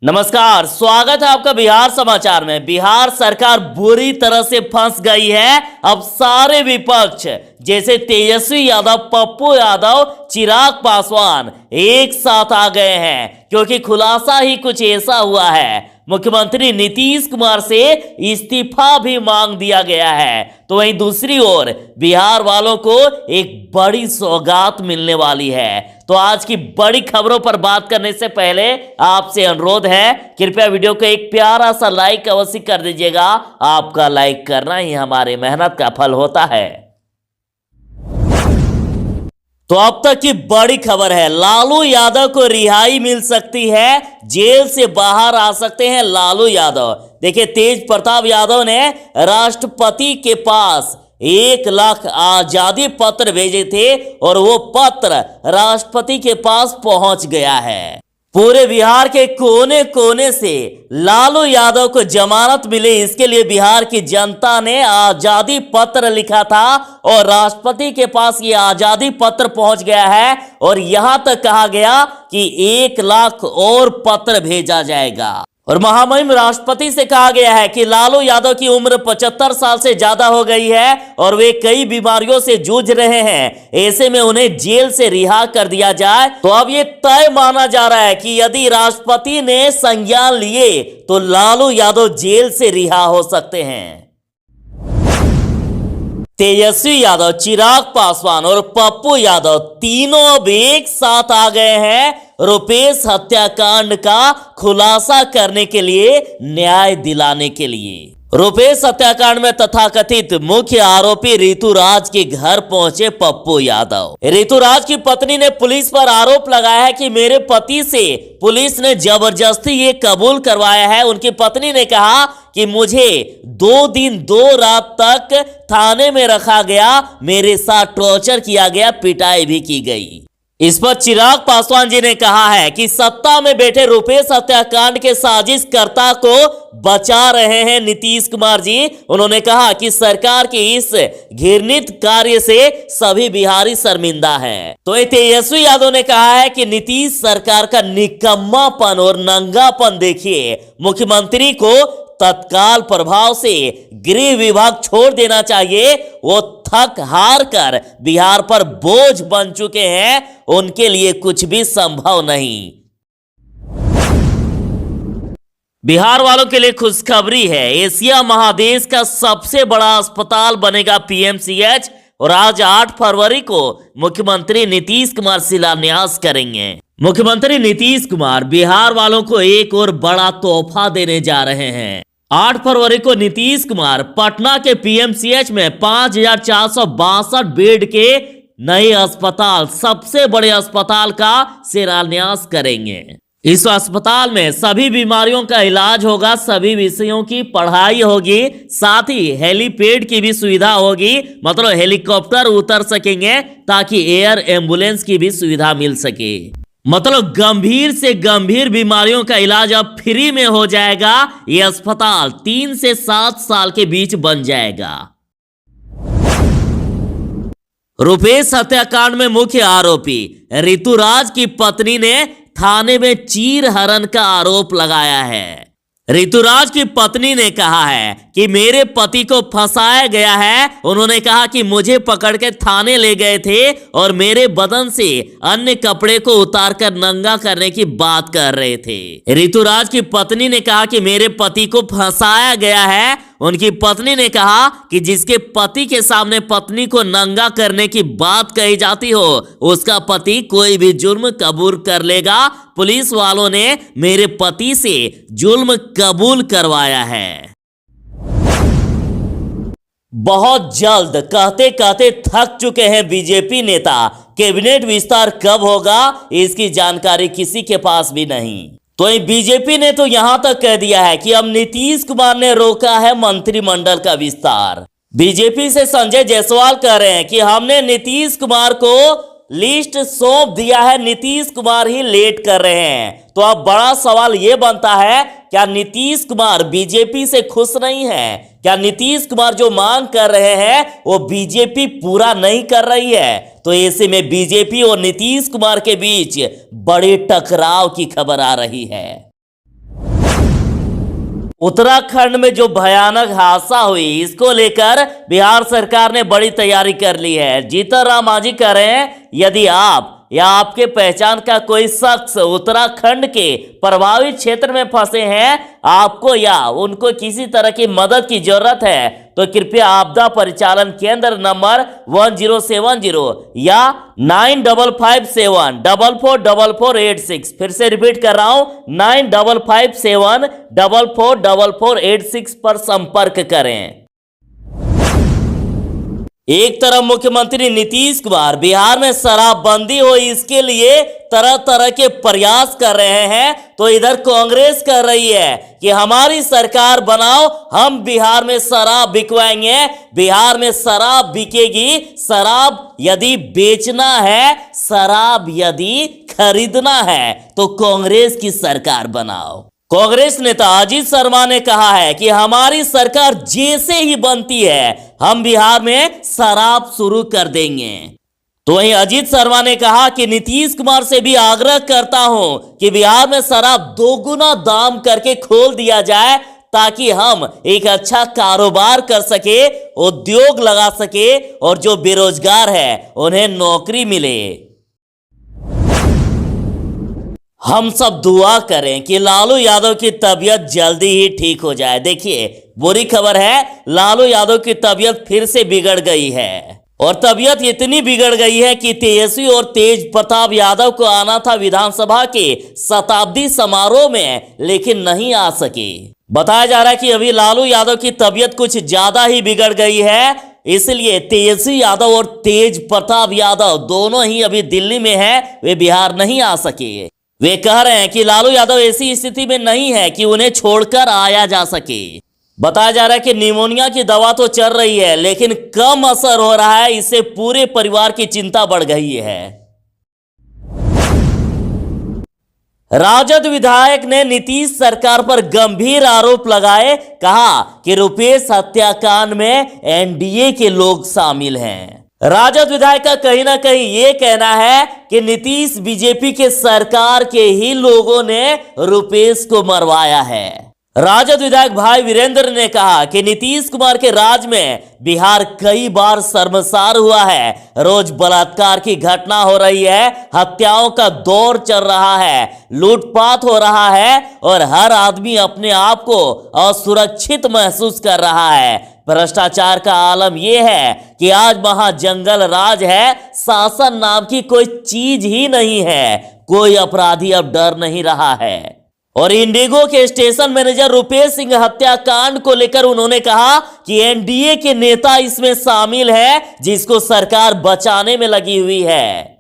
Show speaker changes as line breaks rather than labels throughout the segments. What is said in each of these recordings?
नमस्कार, स्वागत है आपका बिहार समाचार में। बिहार सरकार बुरी तरह से फंस गई है। अब सारे विपक्ष जैसे तेजस्वी यादव, पप्पू यादव, चिराग पासवान एक साथ आ गए हैं, क्योंकि खुलासा ही कुछ ऐसा हुआ है। मुख्यमंत्री नीतीश कुमार से इस्तीफा भी मांग दिया गया है। तो वहीं दूसरी ओर बिहार वालों को एक बड़ी सौगात मिलने वाली है। तो आज की बड़ी खबरों पर बात करने से पहले आपसे अनुरोध है, कृपया वीडियो को एक प्यारा सा लाइक अवश्य कर दीजिएगा। आपका लाइक करना ही हमारी मेहनत का फल होता है। तो अब तक की बड़ी खबर है, लालू यादव को रिहाई मिल सकती है, जेल से बाहर आ सकते हैं लालू यादव। देखिए, तेज प्रताप यादव ने राष्ट्रपति के पास 1 लाख आजादी पत्र भेजे थे और वो पत्र राष्ट्रपति के पास पहुंच गया है। पूरे बिहार के कोने कोने से लालू यादव को जमानत मिले, इसके लिए बिहार की जनता ने आजादी पत्र लिखा था और राष्ट्रपति के पास ये आजादी पत्र पहुंच गया है। और यहां तक कहा गया कि 1 लाख और पत्र भेजा जाएगा। और महामहिम राष्ट्रपति से कहा गया है कि लालू यादव की उम्र 75 साल से ज्यादा हो गई है और वे कई बीमारियों से जूझ रहे हैं। ऐसे में उन्हें जेल से रिहा कर दिया जाए। तो अब ये तय माना जा रहा है कि यदि राष्ट्रपति ने संज्ञान लिए तो लालू यादव जेल से रिहा हो सकते हैं। तेजस्वी यादव, चिराग पासवान और पप्पू यादव तीनों अब एक साथ आ गए हैं रुपेश हत्याकांड का खुलासा करने के लिए, न्याय दिलाने के लिए। रुपेश हत्याकांड में तथाकथित मुख्य आरोपी ऋतुराज के घर पहुंचे पप्पू यादव। ऋतुराज की पत्नी ने पुलिस पर आरोप लगाया है कि मेरे पति से पुलिस ने जबरदस्ती ये कबूल करवाया है। उनकी पत्नी ने कहा कि मुझे 2 दिन 2 रात तक थाने में रखा गया, मेरे साथ टॉर्चर किया गया, पिटाई भी की गई। इस पर चिराग पासवान जी ने कहा है कि सत्ता में बैठे रुपेश हत्याकांड के साजिशकर्ता को बचा रहे हैं नीतीश कुमार जी। उन्होंने कहा कि सरकार के इस घृणित कार्य से सभी बिहारी शर्मिंदा हैं। तो तेजस्वी यादव ने कहा है कि नीतीश सरकार का निकम्मापन और नंगापन देखिए, मुख्यमंत्री को तत्काल प्रभाव से गृह विभाग छोड़ देना चाहिए। वो थक हार कर बिहार पर बोझ बन चुके हैं, उनके लिए कुछ भी संभव नहीं। बिहार वालों के लिए खुशखबरी है, एशिया महादेश का सबसे बड़ा अस्पताल बनेगा पीएमसीएच। और आज 8 फरवरी को मुख्यमंत्री नीतीश कुमार शिलान्यास करेंगे। मुख्यमंत्री नीतीश कुमार बिहार वालों को एक और बड़ा तोहफा देने जा रहे हैं। 8 फरवरी को नीतीश कुमार पटना के पीएमसीएच में 5462 बेड के नए अस्पताल, सबसे बड़े अस्पताल का शिलान्यास करेंगे। इस अस्पताल में सभी बीमारियों का इलाज होगा, सभी विषयों की पढ़ाई होगी, साथ ही हेलीपैड की भी सुविधा होगी, मतलब हेलीकॉप्टर उतर सकेंगे ताकि एयर एम्बुलेंस की भी सुविधा मिल सके। मतलब गंभीर से गंभीर बीमारियों का इलाज अब फ्री में हो जाएगा। यह अस्पताल 3 से 7 साल के बीच बन जाएगा। रुपेश हत्याकांड में मुख्य आरोपी ऋतुराज की पत्नी ने थाने में चीरहरण का आरोप लगाया है। ऋतुराज की पत्नी ने कहा है कि मेरे पति को फंसाया गया है। उन्होंने कहा कि मुझे पकड़ के थाने ले गए थे और मेरे बदन से अन्य कपड़े को उतारकर नंगा करने की बात कर रहे थे। ऋतुराज की पत्नी ने कहा कि मेरे पति को फंसाया गया है। उनकी पत्नी ने कहा कि जिसके पति के सामने पत्नी को नंगा करने की बात कही जाती हो, उसका पति कोई भी जुर्म कबूल कर लेगा। पुलिस वालों ने मेरे पति से जुल्म कबूल करवाया है। बहुत जल्द कहते कहते थक चुके हैं बीजेपी नेता। कैबिनेट विस्तार कब होगा, इसकी जानकारी किसी के पास भी नहीं। तो बीजेपी ने तो यहां तक कह दिया है कि अब नीतीश कुमार ने रोका है मंत्रिमंडल का विस्तार। बीजेपी से संजय जायसवाल कह रहे हैं कि हमने नीतीश कुमार को लिस्ट सौंप दिया है, नीतीश कुमार ही लेट कर रहे हैं। तो अब बड़ा सवाल यह बनता है, क्या नीतीश कुमार बीजेपी से खुश नहीं है? क्या नीतीश कुमार जो मांग कर रहे हैं वो बीजेपी पूरा नहीं कर रही है? तो ऐसे में बीजेपी और नीतीश कुमार के बीच बड़े टकराव की खबर आ रही है। उत्तराखंड में जो भयानक हादसा हुई, इसको लेकर बिहार सरकार ने बड़ी तैयारी कर ली है। जीतन राम मांझी कह रहे हैं, यदि आप या आपके पहचान का कोई शख्स उत्तराखंड के प्रभावित क्षेत्र में फंसे हैं, आपको या उनको किसी तरह की मदद की जरूरत है, तो कृपया आपदा परिचालन केंद्र नंबर 1070 या 9557444486, फिर से रिपीट कर रहा हूं, 9557444486 पर संपर्क करें। एक तरफ मुख्यमंत्री नीतीश कुमार बिहार में शराबबंदी हो इसके लिए तरह तरह के प्रयास कर रहे हैं, तो इधर कांग्रेस कर रही है कि हमारी सरकार बनाओ, हम बिहार में शराब बिकवाएंगे, बिहार में शराब बिकेगी। शराब यदि बेचना है, शराब यदि खरीदना है, तो कांग्रेस की सरकार बनाओ। कांग्रेस नेता अजीत शर्मा ने कहा है कि हमारी सरकार जैसे ही बनती है, हम बिहार में शराब शुरू कर देंगे। तो वहीं अजीत शर्मा ने कहा कि नीतीश कुमार से भी आग्रह करता हूं कि बिहार में शराब 2 गुना दाम करके खोल दिया जाए, ताकि हम एक अच्छा कारोबार कर सके, उद्योग लगा सके और जो बेरोजगार है उन्हें नौकरी मिले। हम सब दुआ करें कि लालू यादव की तबीयत जल्दी ही ठीक हो जाए। देखिए, बुरी खबर है, लालू यादव की तबीयत फिर से बिगड़ गई है, और तबीयत इतनी बिगड़ गई है कि तेजस्वी और तेज प्रताप यादव को आना था विधानसभा के शताब्दी समारोह में, लेकिन नहीं आ सके। बताया जा रहा है कि अभी लालू यादव की तबीयत कुछ ज्यादा ही बिगड़ गई है, इसलिए तेजस्वी यादव और तेज प्रताप यादव दोनों ही अभी दिल्ली में है, वे बिहार नहीं आ सके। वे कह रहे हैं कि लालू यादव ऐसी स्थिति में नहीं है कि उन्हें छोड़कर आया जा सके। बताया जा रहा है कि निमोनिया की दवा तो चल रही है, लेकिन कम असर हो रहा है, इससे पूरे परिवार की चिंता बढ़ गई है। राजद विधायक ने नीतीश सरकार पर गंभीर आरोप लगाए, कहा कि रुपेश हत्याकांड में एनडीए के लोग शामिल हैं। राजद विधायक का कहीं ना कहीं ये कहना है कि नीतीश बीजेपी के सरकार के ही लोगों ने रुपेश को मरवाया है। राजद विधायक भाई वीरेंद्र ने कहा कि नीतीश कुमार के राज में बिहार कई बार शर्मसार हुआ है, रोज बलात्कार की घटना हो रही है, हत्याओं का दौर चल रहा है, लूटपाट हो रहा है और हर आदमी अपने आप को असुरक्षित महसूस कर रहा है। भ्रष्टाचार का आलम यह है कि आज वहां जंगल राज है, शासन नाम की कोई चीज ही नहीं है, कोई अपराधी अब डर नहीं रहा है। और इंडिगो के स्टेशन मैनेजर रुपेश सिंह हत्याकांड को लेकर उन्होंने कहा कि एनडीए के नेता इसमें शामिल है, जिसको सरकार बचाने में लगी हुई है।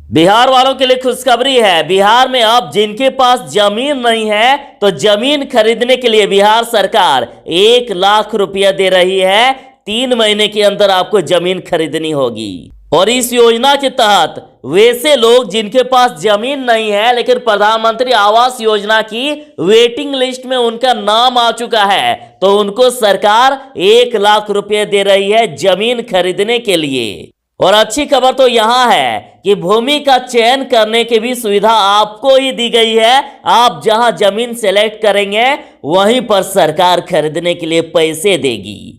बिहार वालों के लिए खुशखबरी है, बिहार में अब जिनके पास जमीन नहीं है, तो जमीन खरीदने के लिए बिहार सरकार 1 लाख रुपया दे रही है। 3 महीने के अंदर आपको जमीन खरीदनी होगी। और इस योजना के तहत वैसे लोग जिनके पास जमीन नहीं है, लेकिन प्रधानमंत्री आवास योजना की वेटिंग लिस्ट में उनका नाम आ चुका है, तो उनको सरकार 1 लाख रुपये दे रही है जमीन खरीदने के लिए। और अच्छी खबर तो यहां है कि भूमि का चयन करने की भी सुविधा आपको ही दी गई है। आप जहां जमीन सेलेक्ट करेंगे, वहीं पर सरकार खरीदने के लिए पैसे देगी।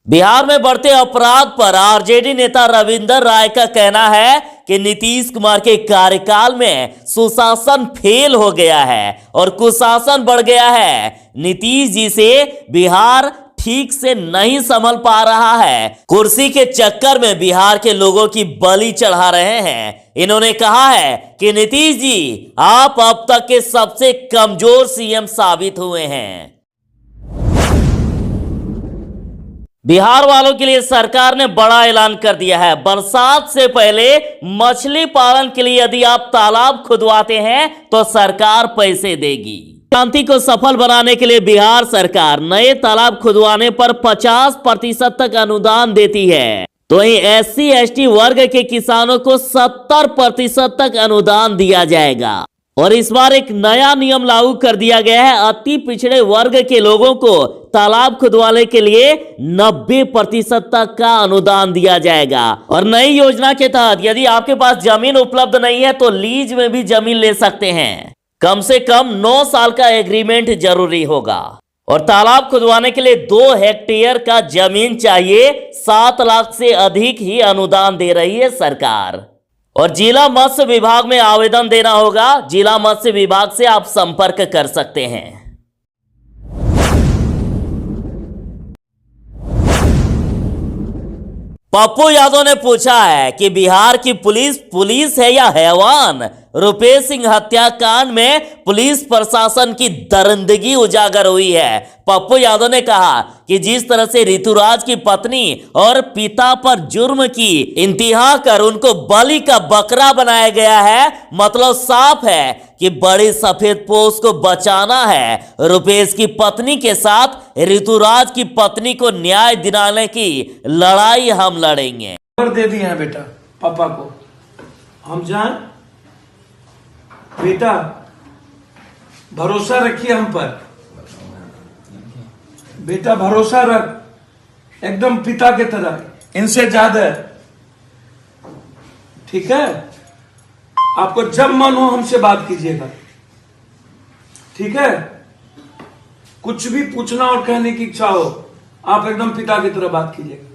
बिहार में बढ़ते अपराध पर आरजेडी नेता रविंदर राय का कहना है कि नीतीश कुमार के कार्यकाल में सुशासन फेल हो गया है और कुशासन बढ़ गया है। नीतीश जी से बिहार ठीक से नहीं संभल पा रहा है, कुर्सी के चक्कर में बिहार के लोगों की बलि चढ़ा रहे हैं। इन्होंने कहा है कि नीतीश जी, आप अब तक के सबसे कमजोर सीएम साबित हुए हैं। बिहार वालों के लिए सरकार ने बड़ा ऐलान कर दिया है। बरसात से पहले मछली पालन के लिए यदि आप तालाब खुदवाते हैं, तो सरकार पैसे देगी। क्रांति को सफल बनाने के लिए बिहार सरकार नए तालाब खुदवाने पर 50% तक अनुदान देती है। तो वहीं SC ST वर्ग के किसानों को 70% तक अनुदान दिया जाएगा। और इस बार एक नया नियम लागू कर दिया गया है। अति पिछड़े वर्ग के लोगों को तालाब खुदवाने के लिए 90% तक का अनुदान दिया जाएगा। और नई योजना के तहत यदि आपके पास जमीन उपलब्ध नहीं है तो लीज में भी जमीन ले सकते हैं। कम से कम 9 साल का एग्रीमेंट जरूरी होगा और तालाब खुदवाने के लिए 2 हेक्टेयर का जमीन चाहिए। 7 लाख से अधिक ही अनुदान दे रही है सरकार। और जिला मत्स्य विभाग में आवेदन देना होगा। जिला मत्स्य विभाग से आप संपर्क कर सकते हैं। पप्पू यादव ने पूछा है कि बिहार की पुलिस है या हैवान। रुपेश सिंह हत्याकांड में पुलिस प्रशासन की दरिंदगी उजागर हुई है। पप्पू यादव ने कहा कि जिस तरह से ऋतुराज की पत्नी और पिता पर जुर्म की इंतहा कर उनको बलि का बकरा बनाया गया है, मतलब साफ है कि बड़ी सफेद पोश को बचाना है। रुपेश की पत्नी के साथ ऋतुराज की पत्नी को न्याय दिलाने की लड़ाई हम लड़ेंगे।
दे दिए हैं बेटा पापा को, हम जाएं बेटा, भरोसा रखिए हम पर बेटा, भरोसा रख एकदम पिता के तरह, इनसे ज्यादा। ठीक है, आपको जब मन हो हमसे बात कीजिएगा। ठीक है, कुछ भी पूछना और कहने की इच्छा हो आप एकदम पिता की तरह बात कीजिएगा।